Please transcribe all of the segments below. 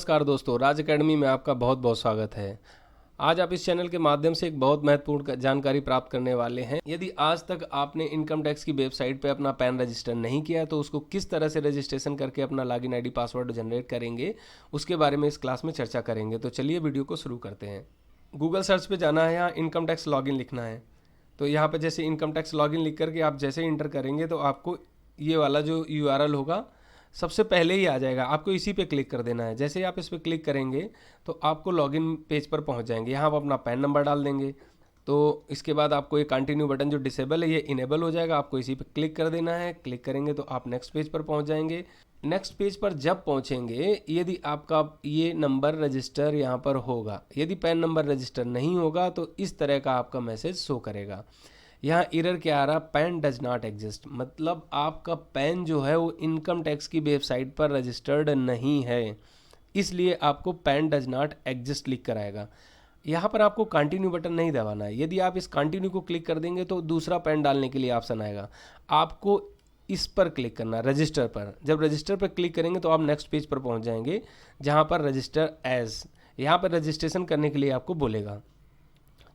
नमस्कार दोस्तों, राज एकेडमी में आपका बहुत बहुत स्वागत है। आज आप इस चैनल के माध्यम से एक बहुत महत्वपूर्ण जानकारी प्राप्त करने वाले हैं। यदि आज तक आपने इनकम टैक्स की वेबसाइट पर अपना पैन रजिस्टर नहीं किया है तो उसको किस तरह से रजिस्ट्रेशन करके अपना लॉगिन आईडी पासवर्ड जनरेट करेंगे, उसके बारे में इस क्लास में चर्चा करेंगे। तो चलिए वीडियो को शुरू करते हैं। गूगल सर्च पे जाना है, यहाँ इनकम टैक्स लॉगिन लिखना है। तो यहाँ पर जैसे इनकम टैक्स लॉगिन लिख करके आप जैसे ही इंटर करेंगे तो आपको ये वाला जो URL होगा सबसे पहले ही आ जाएगा। आपको इसी पे क्लिक कर देना है। जैसे ही आप इस पर क्लिक करेंगे तो आपको लॉगिन पेज पर पहुंच जाएंगे। यहाँ आप अपना पैन नंबर डाल देंगे। तो इसके बाद आपको ये कंटिन्यू बटन जो डिसेबल है ये इनेबल हो जाएगा। आपको इसी पे क्लिक कर देना है। क्लिक करेंगे तो आप नेक्स्ट पेज पर पहुंच जाएंगे। नेक्स्ट पेज पर जब पहुंचेंगे, यदि आपका ये नंबर रजिस्टर यहाँ पर होगा, यदि पैन नंबर रजिस्टर नहीं होगा तो इस तरह का आपका मैसेज शो करेगा। यहाँ एरर क्या आ रहा, पैन डज नॉट एग्जिस्ट, मतलब आपका पैन जो है वो इनकम टैक्स की वेबसाइट पर रजिस्टर्ड नहीं है, इसलिए आपको पैन डज नॉट एग्जिस्ट लिख कर आएगा। यहाँ पर आपको कंटिन्यू बटन नहीं दबाना है। यदि आप इस कंटिन्यू को क्लिक कर देंगे तो दूसरा पैन डालने के लिए ऑप्शन आएगा। आपको इस पर क्लिक करना है, रजिस्टर पर। जब रजिस्टर पर क्लिक करेंगे तो आप नेक्स्ट पेज पर पहुँच जाएंगे, जहाँ पर रजिस्टर एज, यहाँ पर रजिस्ट्रेशन करने के लिए आपको बोलेगा।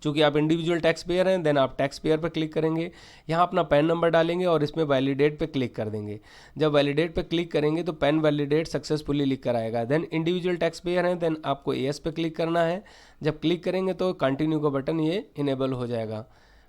चूँकि आप इंडिविजुअल टैक्स पेयर हैं, देन आप टैक्स पेयर पर क्लिक करेंगे। यहाँ अपना पैन नंबर डालेंगे और इसमें वैलिडेट पे क्लिक कर देंगे। जब वैलिडेट पे क्लिक करेंगे तो पैन वैलिडेट सक्सेसफुली लिख कर आएगा। देन इंडिविजुअल टैक्स पेयर हैं, देन आपको येस पे क्लिक करना है। जब क्लिक करेंगे तो कंटिन्यू का बटन ये इनेबल हो जाएगा।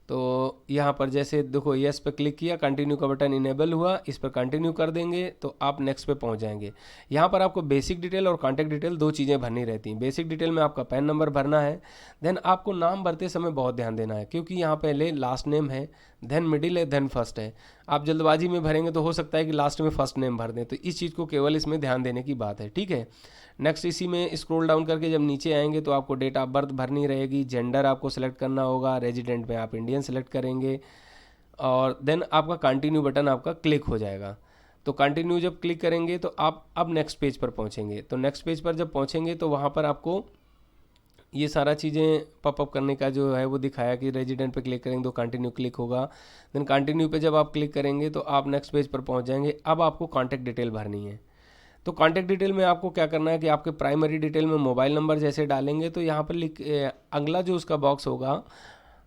तो यहाँ पर जैसे देखो येस पे क्लिक किया, कंटिन्यू का बटन इनेबल हुआ, इस पर कंटिन्यू कर देंगे तो आप नेक्स्ट पे पहुँच जाएंगे। यहाँ पर आपको बेसिक डिटेल और कॉन्टैक्ट डिटेल दो चीज़ें भरनी रहती हैं। बेसिक डिटेल में आपका पैन नंबर भरना है। देन आपको नाम भरते समय बहुत ध्यान देना है, क्योंकि यहाँ पहले लास्ट नेम है, देन मिडिल है, देन फर्स्ट है। आप जल्दबाजी में भरेंगे तो हो सकता है कि लास्ट में फर्स्ट नेम भर दें, तो इस चीज़ को केवल इसमें ध्यान देने की बात है, ठीक है। नेक्स्ट इसी में स्क्रॉल डाउन करके जब नीचे आएंगे तो आपको डेट ऑफ बर्थ भरनी रहेगी। जेंडर आपको सेलेक्ट करना होगा, रेजिडेंट में आप इंडियन सेलेक्ट करेंगे और देन आपका कंटिन्यू बटन आपका क्लिक हो जाएगा। तो कंटिन्यू जब क्लिक करेंगे तो आप अब नेक्स्ट पेज पर पहुंचेंगे। तो नेक्स्ट पेज पर जब पहुंचेंगे तो वहां पर आपको ये सारा चीज़ें पॉपअप करने का जो है वो दिखाया कि रेजिडेंट पे क्लिक करेंगे तो कंटिन्यू क्लिक होगा। देन कंटिन्यू पे जब आप क्लिक करेंगे तो आप नेक्स्ट पेज पर पहुंच जाएंगे। अब आपको कॉन्टैक्ट डिटेल भरनी है। तो कॉन्टैक्ट डिटेल में आपको क्या करना है कि आपके प्राइमरी डिटेल में मोबाइल नंबर जैसे डालेंगे तो यहाँ पर अगला जो उसका बॉक्स होगा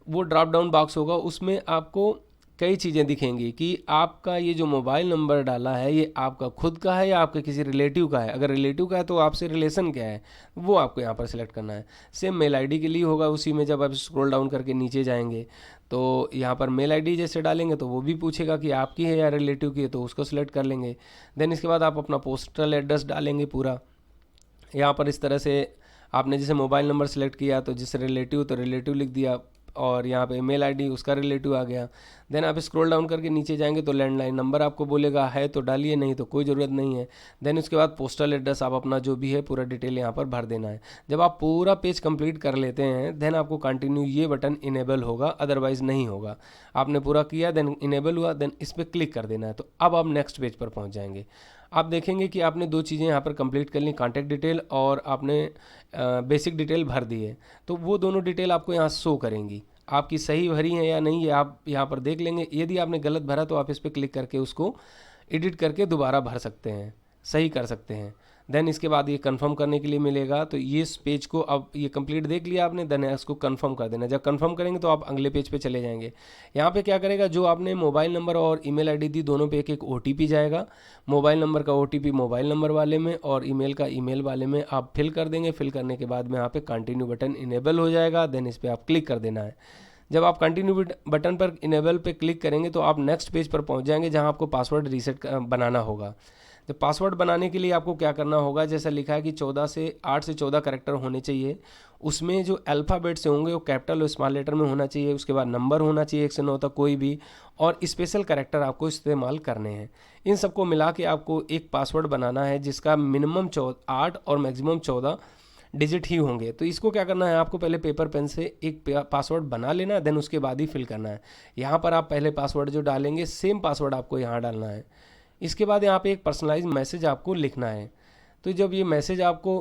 वो ड्रॉप डाउन बॉक्स होगा, उसमें आपको कई चीज़ें दिखेंगी कि आपका ये जो मोबाइल नंबर डाला है ये आपका खुद का है या आपके किसी रिलेटिव का है। अगर रिलेटिव का है तो आपसे रिलेशन क्या है वो आपको यहाँ पर सिलेक्ट करना है। सेम मेल आईडी के लिए होगा, उसी में जब आप स्क्रॉल डाउन करके नीचे जाएंगे तो यहाँ पर मेल आईडी जैसे डालेंगे तो वो भी पूछेगा कि आपकी है या रिलेटिव की है, तो उसको सिलेक्ट कर लेंगे। देन इसके बाद आप अपना पोस्टल एड्रेस डालेंगे पूरा। यहाँ पर इस तरह से आपने जैसे मोबाइल नंबर सेलेक्ट किया तो जिससे रिलेटिव तो रिलेटिव लिख दिया और यहाँ पे मेल आईडी उसका रिलेटिव आ गया। देन आप स्क्रॉल डाउन करके नीचे जाएंगे तो लैंडलाइन नंबर आपको बोलेगा, है तो डालिए, नहीं तो कोई ज़रूरत नहीं है। देन उसके बाद पोस्टल एड्रेस आप अपना जो भी है पूरा डिटेल यहाँ पर भर देना है। जब आप पूरा पेज कंप्लीट कर लेते हैं देन आपको कंटिन्यू ये बटन इनेबल होगा, अदरवाइज़ नहीं होगा। आपने पूरा किया, देन इनेबल हुआ, देन इस पर क्लिक कर देना है। तो अब आप नेक्स्ट पेज पर पहुँच जाएंगे। आप देखेंगे कि आपने दो चीज़ें यहाँ पर कंप्लीट कर ली, कॉन्टैक्ट डिटेल और आपने बेसिक डिटेल भर दी है। तो वो दोनों डिटेल आपको यहाँ शो करेंगी। आपकी सही भरी है या नहीं ये आप यहाँ पर देख लेंगे। यदि आपने गलत भरा तो आप इस पर क्लिक करके उसको एडिट करके दोबारा भर सकते हैं, सही कर सकते हैं। देन इसके बाद ये कंफर्म करने के लिए मिलेगा। तो ये इस पेज को अब ये कंप्लीट देख लिया आपने, देन इसको कंफर्म कर देना। जब कंफर्म करेंगे तो आप अगले पेज पे चले जाएंगे। यहाँ पे क्या करेगा, जो आपने मोबाइल नंबर और ईमेल आईडी दी दोनों पे एक एक OTP जाएगा। मोबाइल नंबर का OTP मोबाइल नंबर वाले में और ईमेल का ईमेल वाले में आप फिल कर देंगे। फिल करने के बाद में यहाँ पे कंटिन्यू बटन इनेबल हो जाएगा। देन इस पर आप क्लिक कर देना है। जब आप कंटिन्यू बटन पर इनेबल पे क्लिक करेंगे तो आप नेक्स्ट पेज पर पहुंच जाएंगे, जहां आपको पासवर्ड रीसेट बनाना होगा। तो पासवर्ड बनाने के लिए आपको क्या करना होगा, जैसा लिखा है कि 8 से 14 कैरेक्टर होने चाहिए। उसमें जो अल्फ़ाबेट्स होंगे वो कैपिटल और स्मॉल लेटर में होना चाहिए। उसके बाद नंबर होना चाहिए 1 से 9 तक कोई भी, और स्पेशल कैरेक्टर आपको इस्तेमाल करने हैं। इन सबको मिला के आपको एक पासवर्ड बनाना है जिसका मिनिमम 8 और मैक्सिमम 14 डिजिट ही होंगे। तो इसको क्या करना है, आपको पहले पेपर पेन से एक पासवर्ड बना लेना है, देन उसके बाद ही फिल करना है। यहाँ पर आप पहले पासवर्ड जो डालेंगे सेम पासवर्ड आपको यहाँ डालना है। इसके बाद यहाँ पे एक पर्सनलाइज मैसेज आपको लिखना है। तो जब ये मैसेज आपको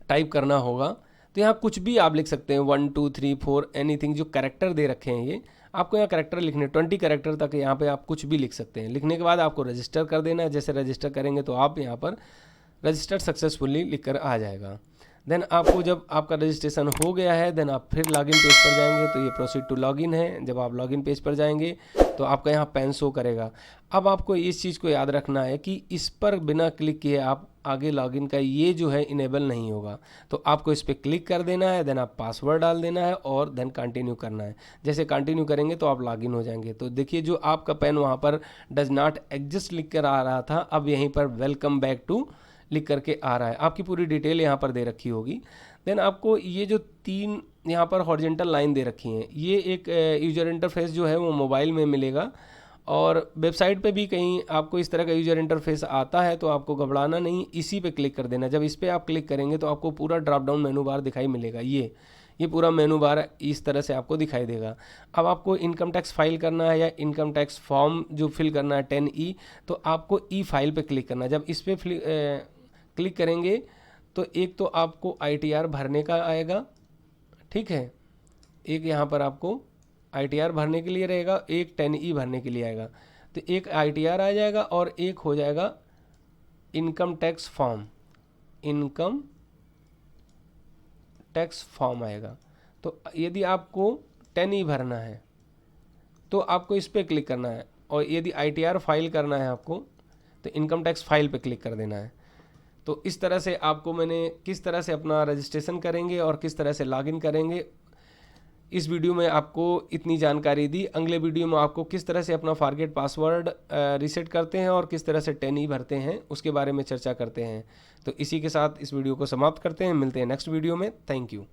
टाइप करना होगा तो यहाँ कुछ भी आप लिख सकते हैं, 1 2 3 4 एनीथिंग। जो कैरेक्टर दे रखे हैं ये आपको यहाँ कैरेक्टर लिखने 20 कैरेक्टर तक यहाँ पे आप कुछ भी लिख सकते हैं। लिखने के बाद आपको रजिस्टर कर देना है। जैसे रजिस्टर करेंगे तो आप यहाँ पर रजिस्टर्ड सक्सेसफुली लिखकर आ जाएगा। देन आपको जब आपका रजिस्ट्रेशन हो गया है, देन आप फिर लॉगिन पेज पर जाएंगे तो ये प्रोसीड टू लॉगिन है। जब आप लॉगिन पेज पर जाएंगे तो आपका यहाँ पैन शो करेगा। अब आपको इस चीज़ को याद रखना है कि इस पर बिना क्लिक किए आप आगे लॉगिन का ये जो है इनेबल नहीं होगा। तो आपको इस पर क्लिक कर देना है, देन आप पासवर्ड डाल देना है और देन कंटिन्यू करना है। जैसे कंटिन्यू करेंगे तो आप लॉगिन हो जाएंगे। तो देखिए जो आपका पैन वहाँ पर डज नॉट एग्जिस्ट लिख कर आ रहा था, अब यहीं पर वेलकम बैक टू लिख करके आ रहा है। आपकी पूरी डिटेल यहाँ पर दे रखी होगी। देन आपको ये जो 3 यहाँ पर हॉरिजॉन्टल लाइन दे रखी हैं, ये एक यूजर इंटरफेस जो है वो मोबाइल में मिलेगा और वेबसाइट पे भी कहीं आपको इस तरह का यूजर इंटरफेस आता है तो आपको घबराना नहीं, इसी पे क्लिक कर देना। जब इस पर आप क्लिक करेंगे तो आपको पूरा ड्रॉप डाउन मेनू बार दिखाई मिलेगा। ये पूरा मेनू बार इस तरह से आपको दिखाई देगा। अब आपको इनकम टैक्स फाइल करना है या इनकम टैक्स फॉर्म जो फिल करना है 10E, तो आपको ई फाइल पे क्लिक करना है। जब इस पर क्लिक करेंगे तो एक तो आपको ITR भरने का आएगा, ठीक है, एक यहाँ पर आपको ITR भरने के लिए रहेगा, एक 10E भरने के लिए आएगा। तो एक ITR आ जाएगा और एक हो जाएगा इनकम टैक्स फॉर्म आएगा। तो यदि आपको 10E भरना है तो आपको इस पर क्लिक करना है, और यदि ITR फाइल करना है आपको तो इनकम टैक्स फाइल पे क्लिक कर देना है। तो इस तरह से आपको मैंने किस तरह से अपना रजिस्ट्रेशन करेंगे और किस तरह से लॉगिन करेंगे, इस वीडियो में आपको इतनी जानकारी दी। अगले वीडियो में आपको किस तरह से अपना फॉरगेट पासवर्ड रीसेट करते हैं और किस तरह से 10E भरते हैं उसके बारे में चर्चा करते हैं। तो इसी के साथ इस वीडियो को समाप्त करते हैं। मिलते हैं नेक्स्ट वीडियो में। Thank you.